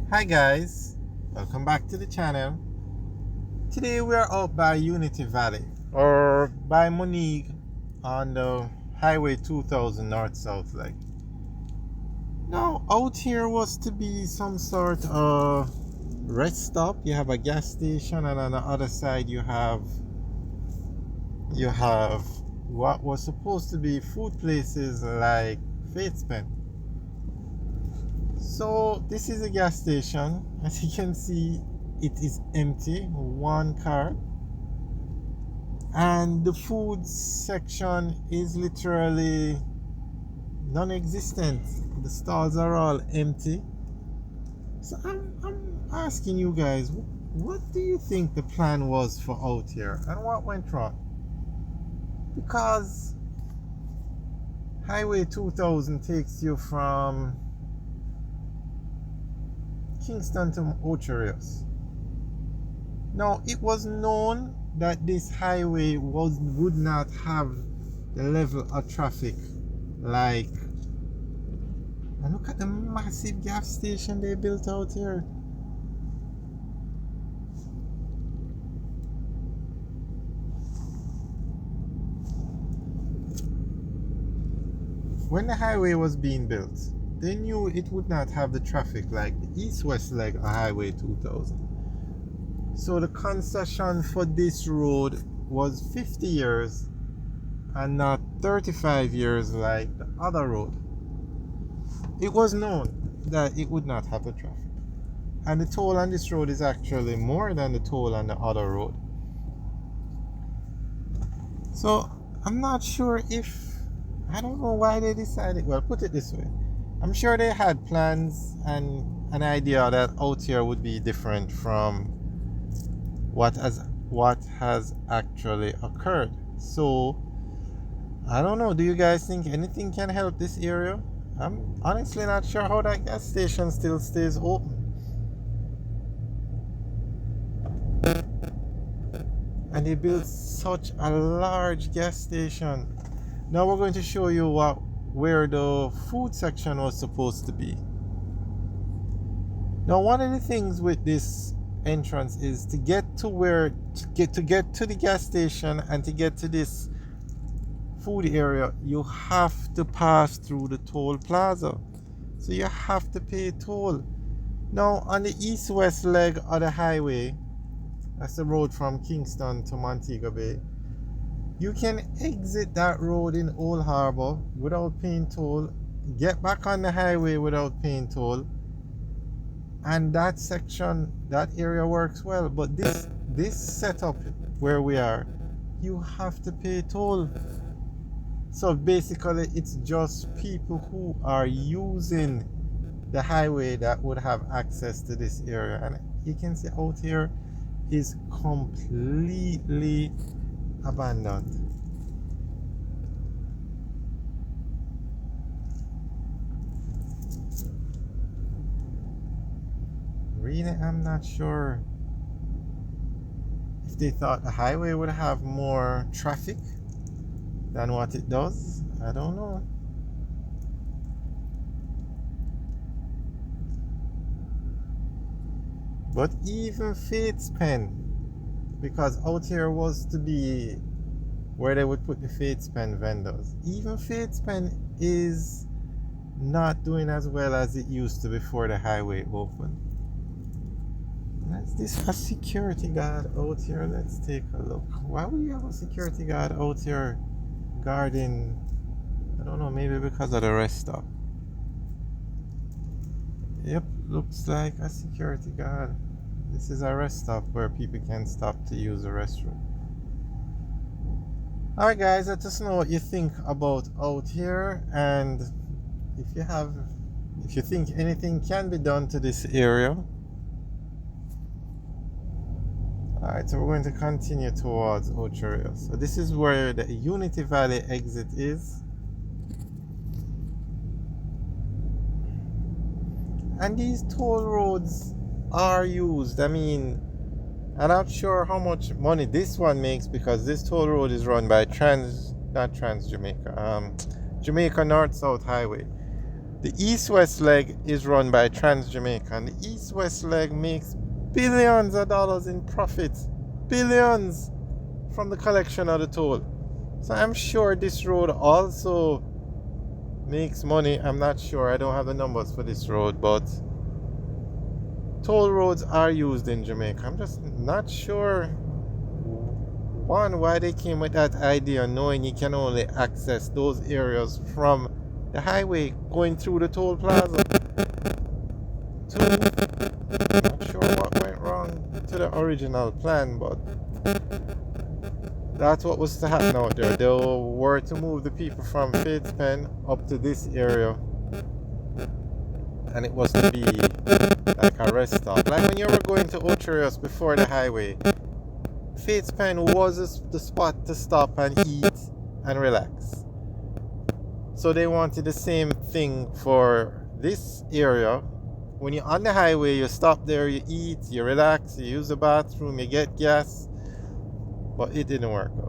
Hi guys, welcome back to the channel. Today we are out by Unity Valley or by Monique on the Highway 2000 North South leg. Now out here was to be some sort of rest stop. You have a gas station, and on the other side you have what was supposed to be food places like Fate's Pen. So this is a gas station. As you can see, it is empty, one car, and the food section is literally non-existent. The stalls are all empty. So I'm asking you guys, what do you think the plan was for out here, and what went wrong? Because Highway 2000 takes you from Kingston to Ocho Rios. Now, it was known that this highway would not have the level of traffic like, and look at the massive gas station they built out here. When the highway was being built, they knew it would not have the traffic like the east-west leg of Highway 2000. So the concession for this road was 50 years and not 35 years like the other road. It was known that it would not have the traffic. And the toll on this road is actually more than the toll on the other road. So I'm not sure if, I don't know why they decided, well, put it this way. I'm sure they had plans and an idea that out here would be different from what has actually occurred. So I don't know, do you guys think anything can help this area? I'm honestly not sure how that gas station still stays open. And they built such a large gas station. Now we're going to show you where the food section was supposed to be. Now one of the things with this entrance is to get to the gas station and to get to this food area, you have to pass through the toll plaza. So you have to pay toll. Now on the east-west leg of the highway, that's the road from Kingston to Montego Bay, you can exit that road in Old Harbor without paying toll, get back on the highway without paying toll, and that section, that area works well. But this setup where we are, you have to pay toll. So basically it's just people who are using the highway that would have access to this area. And you can see out here is completely abandoned. Really, I'm not sure if they thought the highway would have more traffic than what it does. I don't know. But even Fate's Pen, because out here was to be where they would put the Fate's Pen vendors, even Fate's Pen is not doing as well as it used to before the highway opened. Is this a security guard out here? Let's take a look. Why would you have a security guard out here guarding? I don't know, maybe because of the rest stop. Yep, looks like a security guard. This is a rest stop where people can stop to use the restroom. Alright guys, let us know what you think about out here, and if you think anything can be done to this area. Alright, so we're going to continue towards Ocho Rios. So this is where the Unity Valley exit is. And these toll roads are used. I mean, I'm not sure how much money this one makes, because this toll road is run by Jamaica North South Highway. The east-west leg is run by Trans Jamaica, and the east-west leg makes billions of dollars in profits, billions, from the collection of the toll. So I'm sure this road also makes money. I'm not sure, I don't have the numbers for this road, but toll roads are used in Jamaica. I'm just not sure, one, why they came with that idea, knowing you can only access those areas from the highway going through the toll plaza. Two, not sure what went wrong to the original plan, but that's what was to happen out there. They were to move the people from Faith's Pen up to this area, and it was to be like a rest stop. Like when you were going to Ocherios before the highway, Faith's Pen was the spot to stop and eat and relax. So they wanted the same thing for this area. When you're on the highway, you stop there, you eat, you relax, you use the bathroom, you get gas. But it didn't work out.